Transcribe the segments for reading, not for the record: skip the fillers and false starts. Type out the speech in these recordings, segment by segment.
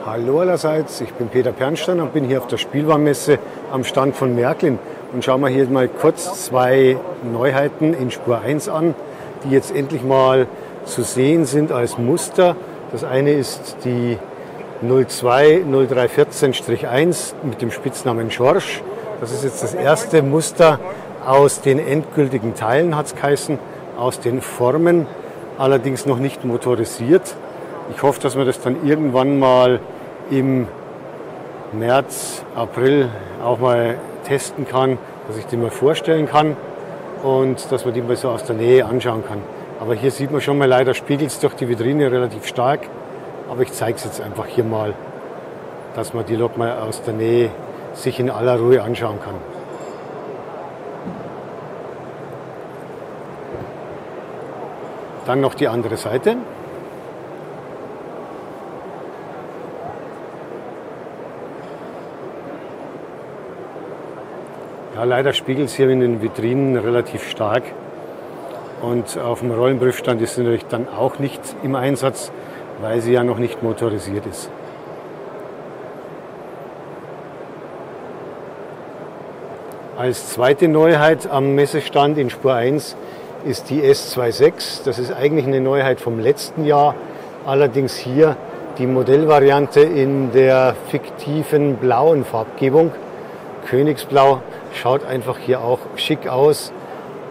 Hallo allerseits, ich bin Peter Pernsteiner und bin hier auf der Spielwarenmesse am Stand von Märklin und schauen wir hier mal kurz zwei Neuheiten in Spur 1 an, die jetzt endlich mal zu sehen sind als Muster. Das eine ist die 020314-1 mit dem Spitznamen Schorsch. Das ist jetzt das erste Muster aus den endgültigen Teilen, hat es geheißen, aus den Formen, allerdings noch nicht motorisiert. Ich hoffe, dass man das dann irgendwann mal im März, April auch mal testen kann, dass ich die mal vorstellen kann und dass man die mal so aus der Nähe anschauen kann. Aber hier sieht man schon mal, leider spiegelt es durch die Vitrine relativ stark. Aber ich zeige es jetzt einfach hier mal, dass man die Lok mal aus der Nähe sich in aller Ruhe anschauen kann. Dann noch die andere Seite. Ja, leider spiegelt es hier in den Vitrinen relativ stark. Und auf dem Rollenprüfstand ist sie natürlich dann auch nicht im Einsatz, weil sie ja noch nicht motorisiert ist. Als zweite Neuheit am Messestand in Spur 1 ist die S26. Das ist eigentlich eine Neuheit vom letzten Jahr, allerdings hier die Modellvariante in der fiktiven blauen Farbgebung. Königsblau schaut einfach hier auch schick aus.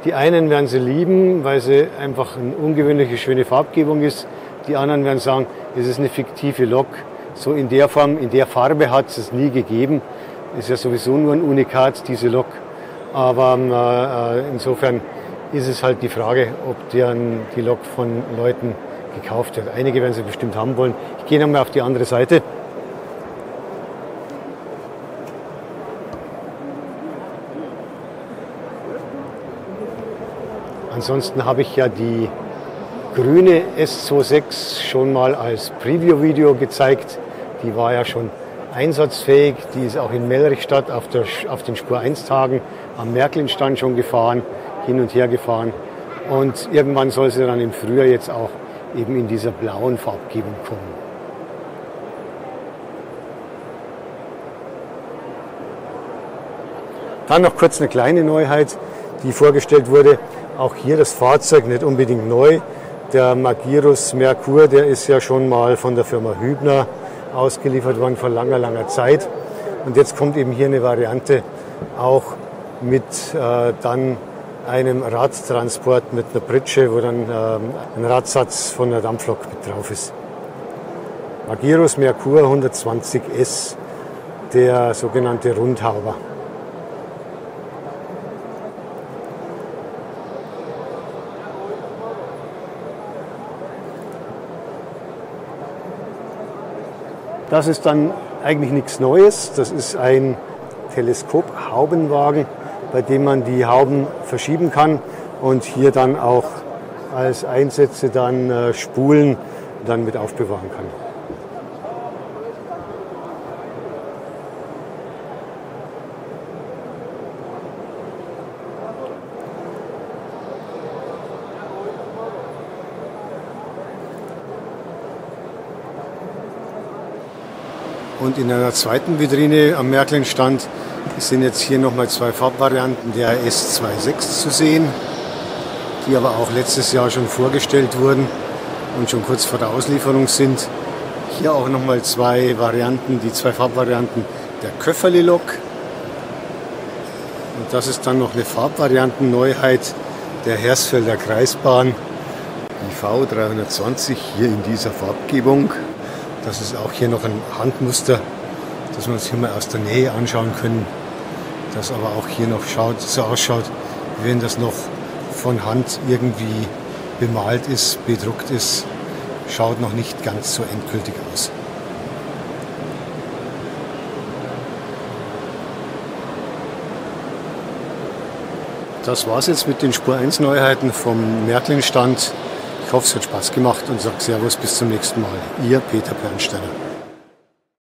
Die einen werden sie lieben, weil sie einfach eine ungewöhnliche, schöne Farbgebung ist. Die anderen werden sagen, es ist eine fiktive Lok. So in der Form, in der Farbe hat es nie gegeben. Ist ja sowieso nur ein Unikat, diese Lok. Aber insofern ist es halt die Frage, ob die Lok von Leuten gekauft wird. Einige werden sie bestimmt haben wollen. Ich gehe nochmal auf die andere Seite. Ansonsten habe ich ja die grüne S26 schon mal als Preview-Video gezeigt. Die war ja schon einsatzfähig. Die ist auch in Mellrichstadt auf den Spur 1 Tagen am Märklin-Stand schon gefahren, hin und her gefahren. Und irgendwann soll sie dann im Frühjahr jetzt auch eben in dieser blauen Farbgebung kommen. Dann noch kurz eine kleine Neuheit, die vorgestellt wurde. Auch hier das Fahrzeug nicht unbedingt neu. Der Magirus Merkur, der ist ja schon mal von der Firma Hübner ausgeliefert worden vor langer, langer Zeit. Und jetzt kommt eben hier eine Variante auch mit dann einem Radtransport mit einer Pritsche, wo dann ein Radsatz von der Dampflok mit drauf ist. Magirus Merkur 120S, der sogenannte Rundhauber. Das ist dann eigentlich nichts Neues. Das ist ein Teleskop-Haubenwagen, bei dem man die Hauben verschieben kann und hier dann auch als Einsätze dann Spulen dann mit aufbewahren kann. Und in einer zweiten Vitrine am Märklin-Stand sind jetzt hier nochmal zwei Farbvarianten der S26 zu sehen, die aber auch letztes Jahr schon vorgestellt wurden und schon kurz vor der Auslieferung sind. Hier auch nochmal zwei Varianten, die zwei Farbvarianten der Köfferli-Lok. Und das ist dann noch eine Farbvariantenneuheit der Hersfelder Kreisbahn, die V320 hier in dieser Farbgebung. Das ist auch hier noch ein Handmuster, das wir uns hier mal aus der Nähe anschauen können. Das aber auch hier noch so ausschaut, wie wenn das noch von Hand irgendwie bemalt ist, bedruckt ist. Schaut noch nicht ganz so endgültig aus. Das war's jetzt mit den Spur 1 Neuheiten vom Märklin-Stand. Ich hoffe, es hat Spaß gemacht und sage Servus, bis zum nächsten Mal. Ihr Peter Pernsteiner.